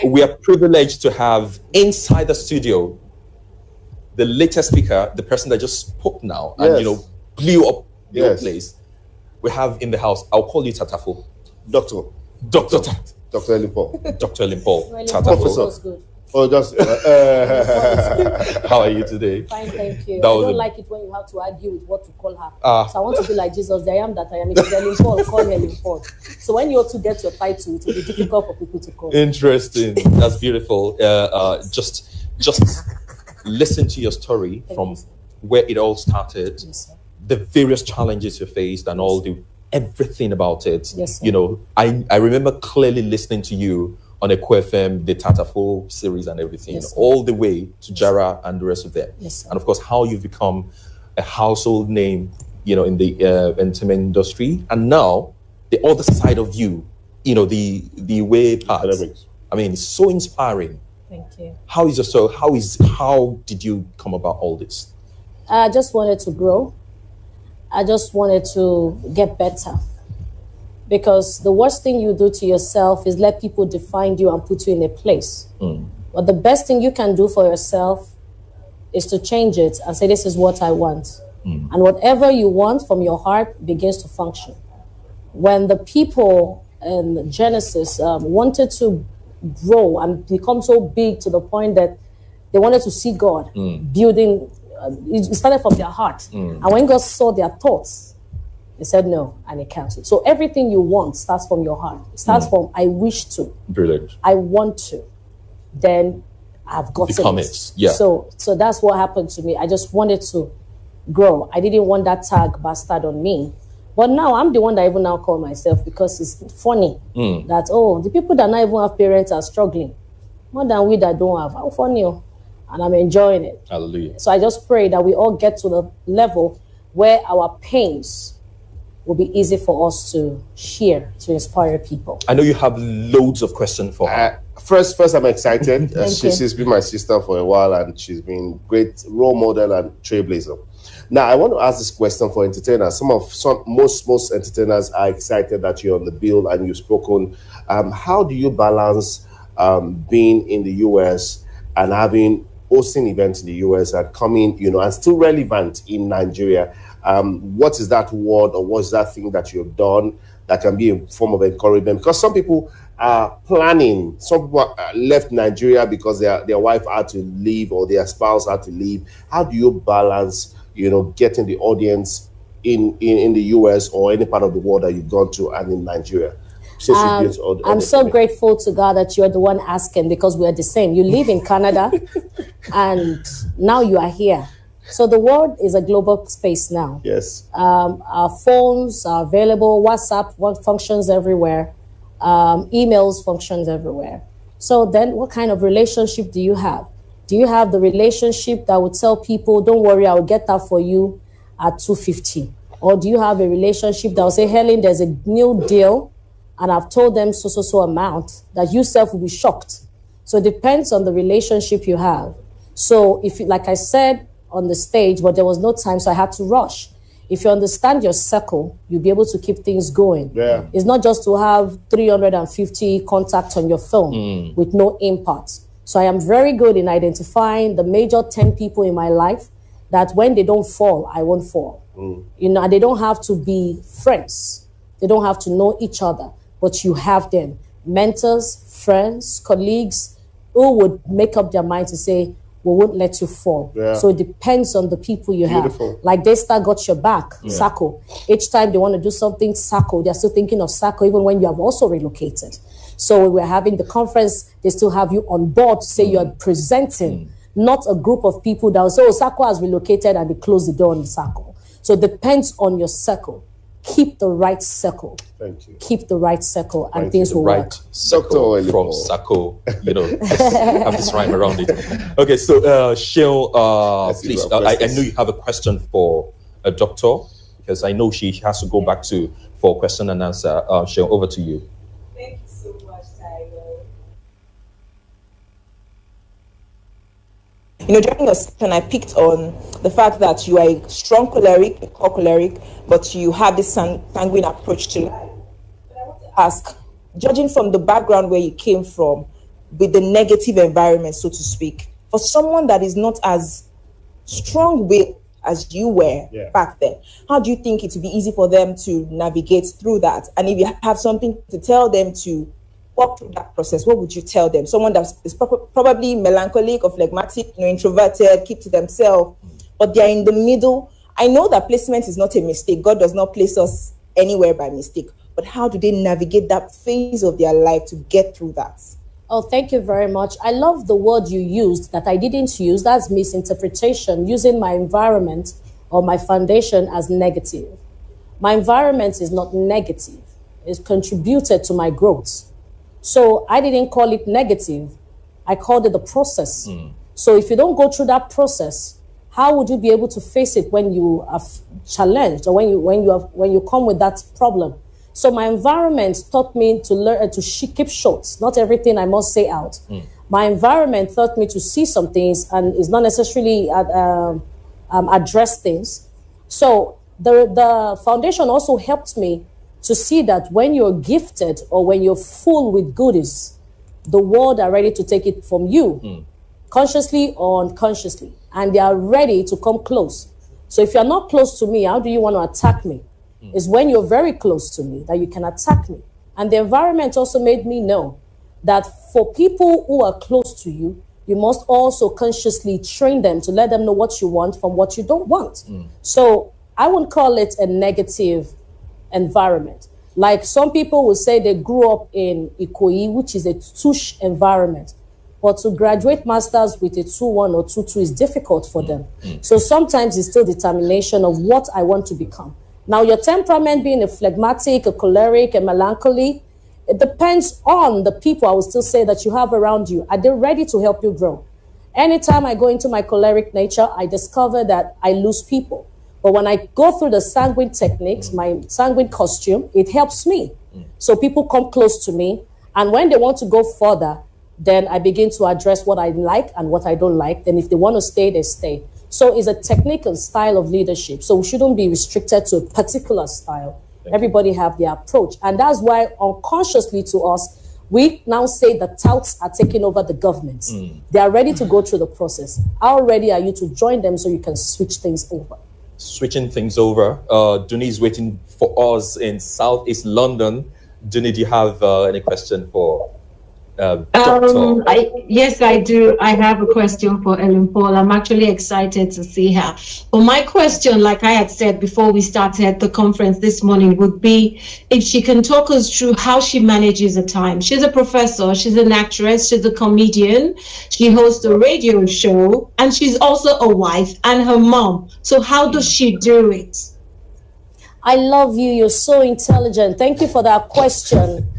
We are privileged to have inside the studio the latest speaker, the person that just spoke now, and blew up the whole place. We have in the house, I'll call you Tatafo. Dr. Helen Paul. Dr. Helen Paul. Tatafo. Oh, just how are you today? Fine, thank you. I don't like it when you have to argue with what to call her. So I want to be like Jesus. I am that I am. If it's Helen Paul, call Helen Paul. So when you also get your title, it will be difficult for people to call. Interesting. That's beautiful. Just listen to your story from where it all started, the various challenges you faced, and everything about it. Yes, I remember clearly listening to you on a QFM, the Tatafo series and everything, all the way to Jara and the rest of them. And of course, how you've become a household name, in the entertainment industry. And now, the other side of you, the way part. I mean, it's so inspiring. Thank you. How is your story? How did you come about all this? I just wanted to grow. I just wanted to get better. Because the worst thing you do to yourself is let people define you and put you in a place. But the best thing you can do for yourself is to change it and say, this is what I want. And whatever you want from your heart begins to function. When the people in Genesis wanted to grow and become so big to the point that they wanted to see God building, it started from their heart. And when God saw their thoughts, he said no, and he canceled. So everything you want starts from your heart. It starts from, I wish to. Brilliant. I want to. Then I've gotten it. Yeah. So that's what happened to me. I just wanted to grow. I didn't want that tag bastard on me. But now I'm the one that even now call myself, because it's funny that, the people that not even have parents are struggling. More than we that don't have. How funny. And I'm enjoying it. Hallelujah. So I just pray that we all get to the level where our pains will be easy for us to share, to inspire people. I know you have loads of questions for her. First, I'm excited. She's been my sister for a while, and she's been great role model and trailblazer. Now, I want to ask this question for entertainers. Most entertainers are excited that you're on the bill and you've spoken. How do you balance being in the US and hosting events in the US and coming, and still relevant in Nigeria? What is that word, or what is that thing that you've done that can be a form of encouragement? Because some people are planning. Some people left Nigeria because their wife had to leave or their spouse had to leave. How do you balance, getting the audience in the US or any part of the world that you've gone to and in Nigeria? I'm so grateful to God that you're the one asking, because we're the same. You live in Canada and now you are here. So the world is a global space now. Yes. Our phones are available. WhatsApp functions everywhere. Emails functions everywhere. So then what kind of relationship do you have? Do you have the relationship that would tell people, don't worry, I will get that for you at $250? Or do you have a relationship that will say, Helen, there's a new deal and I've told them so amount, that you self will be shocked? So it depends on the relationship you have. So if, like I said, on the stage, but there was no time, so I had to rush. If you understand your circle, you'll be able to keep things going. Yeah. It's not just to have 350 contacts on your phone with no impact. So I am very good in identifying the major 10 people in my life that when they don't fall, I won't fall. And they don't have to be friends. They don't have to know each other, but you have them. Mentors, friends, colleagues who would make up their mind to say, we won't let you fall. Yeah. So it depends on the people you Beautiful. have. Like Daystar got your back, Sako. Each time they want to do something, Sako, they're still thinking of Sako even when you have also relocated. So when we're having the conference, they still have you on board to say you're presenting, not a group of people that will say, Sako has relocated and they close the door on the Sako. So it depends on your circle. Keep the right circle. Thank you. Keep the right circle and things will work. Circle from Sako, have this rhyme around it. Okay, so Shell, please, I know you have a question for a doctor, because I know she has to go back for question and answer. Shell, over to you. Thank you so much, Tyler. During your session, I picked on the fact that you are a strong choleric, a core choleric, but you have this sanguine approach to life. But I want to ask, judging from the background where you came from, with the negative environment, so to speak. For someone that is not as strong-willed as you were back then, how do you think it would be easy for them to navigate through that? And if you have something to tell them to walk through that process, what would you tell them? Someone that is probably melancholic or phlegmatic, introverted, keep to themselves, but they're in the middle. I know that placement is not a mistake. God does not place us anywhere by mistake. But how do they navigate that phase of their life to get through that? Oh, thank you very much. I love the word you used that I didn't use. That's misinterpretation, using my environment or my foundation as negative. My environment is not negative. It's contributed to my growth. So I didn't call it negative. I called it the process. So if you don't go through that process, how would you be able to face it when you are challenged or when you come with that problem? So my environment taught me to learn to keep short. Not everything I must say out. My environment taught me to see some things and is not necessarily address things. So the foundation also helped me to see that when you're gifted or when you're full with goodies, the world are ready to take it from you, consciously or unconsciously, and they are ready to come close. So if you're not close to me, how do you want to attack me? It's when you're very close to me that you can attack me. And the environment also made me know that for people who are close to you, you must also consciously train them to let them know what you want from what you don't want. So I wouldn't call it a negative environment. Like some people will say they grew up in Ikoyi, which is a tush environment. But to graduate masters with a 2-1 or 2-2 is difficult for them. So sometimes it's still determination of what I want to become. Now, your temperament being a phlegmatic, a choleric, a melancholy, it depends on the people, I will still say, that you have around you. Are they ready to help you grow? Anytime I go into my choleric nature, I discover that I lose people. But when I go through the sanguine techniques, my sanguine costume, it helps me. So people come close to me. And when they want to go further, then I begin to address what I like and what I don't like. Then if they want to stay, they stay. So it's a technique and style of leadership. So we shouldn't be restricted to a particular style. Everybody have their approach. And that's why unconsciously to us, we now say the touts are taking over the government. They are ready to go through the process. How ready are you to join them so you can switch things over? Switching things over. Duni is waiting for us in Southeast London. Duni, do you have any question for Yes, I do. I have a question for Ellen Paul. I'm actually excited to see her. But my question, like I had said before we started the conference this morning, would be if she can talk us through how she manages her time. She's a professor, she's an actress, she's a comedian, she hosts a radio show, and she's also a wife and her mom. So how does she do it? I love you. You're so intelligent. Thank you for that question.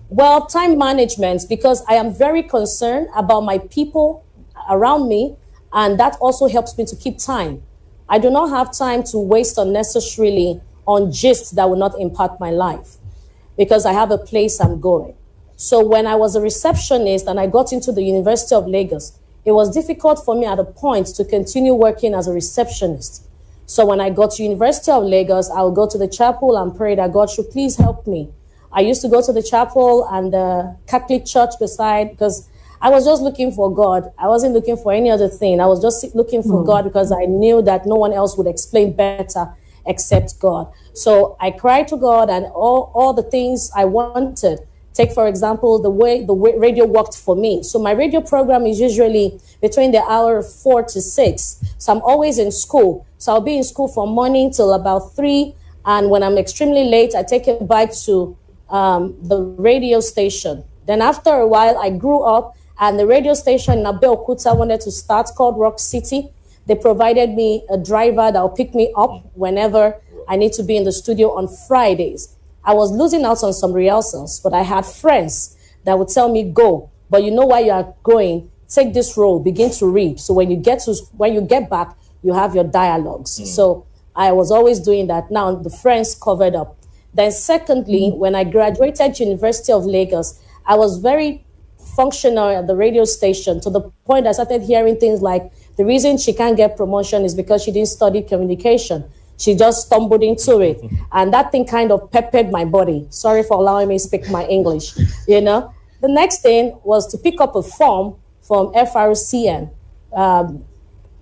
Well, time management, because I am very concerned about my people around me, and that also helps me to keep time. I do not have time to waste unnecessarily on gists that will not impact my life because I have a place I'm going. So when I was a receptionist and I got into the University of Lagos, it was difficult for me at a point to continue working as a receptionist. So when I got to University of Lagos, I would go to the chapel and pray that God should please help me. I used to go to the chapel and the Catholic church beside because I was just looking for God. I wasn't looking for any other thing. I was just looking for God because I knew that no one else would explain better except God. So I cried to God and all the things I wanted. Take, for example, the way radio worked for me. So my radio program is usually between the hour of 4 to 6. So I'm always in school. So I'll be in school from morning till about 3. And when I'm extremely late, I take a bike to the radio station. Then after a while, I grew up and the radio station in Abeokuta wanted to start called Rock City. They provided me a driver that will pick me up whenever I need to be in the studio on Fridays. I was losing out on some rehearsals, but I had friends that would tell me, go, but you know why you are going, take this role, begin to read. So when you get back, you have your dialogues. So I was always doing that. Now the friends covered up. Then secondly, when I graduated University of Lagos, I was very functional at the radio station to the point I started hearing things like, the reason she can't get promotion is because she didn't study communication. She just stumbled into it. And that thing kind of peppered my body. Sorry for allowing me to speak my English, you know. The next thing was to pick up a form from FRCN,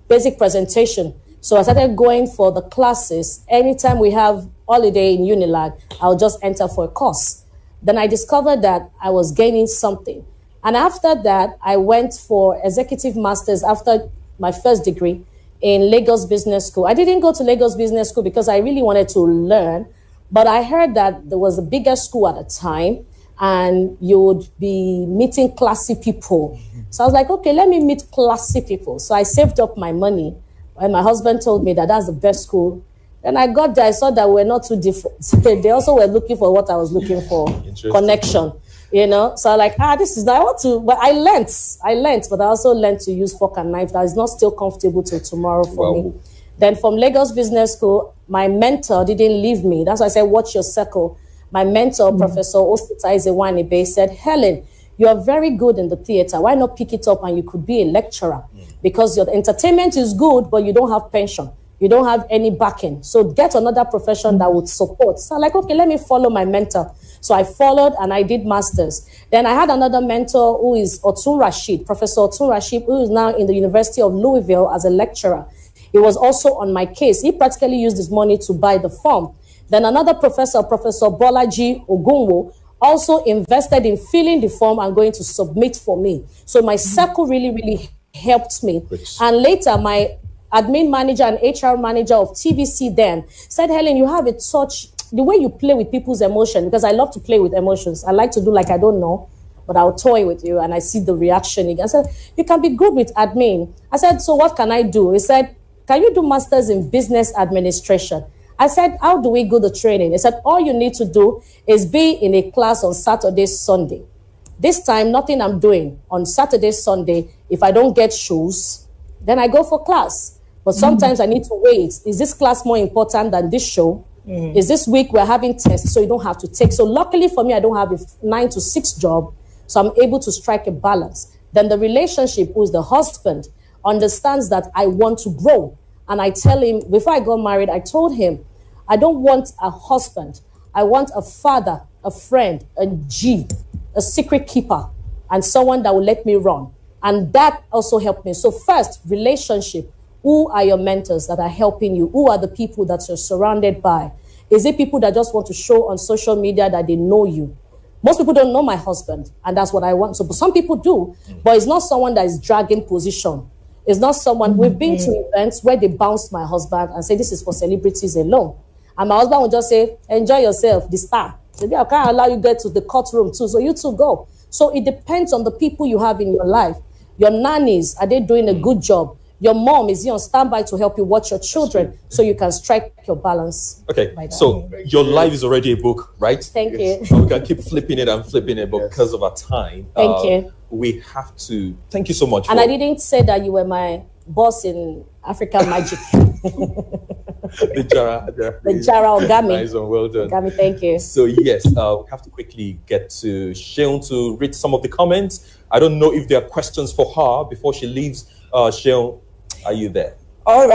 basic presentation. So I started going for the classes. Anytime we have holiday in Unilag, I'll just enter for a course. Then I discovered that I was gaining something. And after that, I went for executive masters after my first degree in Lagos Business School. I didn't go to Lagos Business School because I really wanted to learn, but I heard that there was a bigger school at the time and you would be meeting classy people. So I was like, okay, let me meet classy people. So I saved up my money and my husband told me that that's the best school. And I got there, I saw that we're not too different. They also were looking for what I was looking for, connection. You know, so I'm like, this is, I want to, but I learned, but I also learned to use fork and knife. That is not still comfortable till tomorrow for me. Then from Lagos Business School, my mentor didn't leave me. That's why I said, watch your circle. My mentor, Professor Ospita Izewanebe, said, Helen, you are very good in the theater. Why not pick it up and you could be a lecturer? Because your entertainment is good, but you don't have pension. You don't have any backing. So get another profession that would support. So I'm like, okay, let me follow my mentor. So I followed and I did masters. Then I had another mentor who is Otun Rashid, Professor Otun Rashid, who is now in the University of Louisville as a lecturer. He was also on my case. He practically used his money to buy the form. Then another professor, Professor Bolaji Ogunwo, also invested in filling the form and going to submit for me. So my circle really, really helped me. And later, my admin manager and HR manager of TVC then said, Helen, you have a touch, the way you play with people's emotion, because I love to play with emotions. I like to do like I don't know, but I'll toy with you and I see the reaction again. I said, you can be good with admin. I said, so what can I do? He said, can you do masters in business administration? I said, how do we go the training? He said, all you need to do is be in a class on Saturday, Sunday. This time, nothing I'm doing. On Saturday, Sunday, if I don't get shoes, then I go for class. But sometimes I need to wait. Is this class more important than this show? Is this week we're having tests, so you don't have to take? So luckily for me, I don't have a 9 to 6 job, so I'm able to strike a balance. Then the relationship, who is the husband, understands that I want to grow. And I tell him, before I got married, I told him, I don't want a husband. I want a father, a friend, a G, a secret keeper, and someone that will let me run. And that also helped me. So first, relationship. Who are your mentors that are helping you? Who are the people that you're surrounded by? Is it people that just want to show on social media that they know you? Most people don't know my husband, and that's what I want. So some people do, but it's not someone that is dragging position. It's not someone, we've been to events where they bounce my husband and say, this is for celebrities alone. And my husband will just say, enjoy yourself, the star. So I can't allow you to get to the courtroom too, so you two go. So it depends on the people you have in your life. Your nannies, are they doing a good job? Your mom, is he on standby to help you watch your children so you can strike your balance? Okay, so your life is already a book, right? Thank you. So we can keep flipping it and flipping it, but because of our time, thank you. We have to, thank you so much. And I didn't say that you were my boss in African Magic. The Jara Ogami. Nice and well done. Ogami, thank you. So yes, we have to quickly get to Sheon to read some of the comments. I don't know if there are questions for her before she leaves. Sheon, are you there? All right.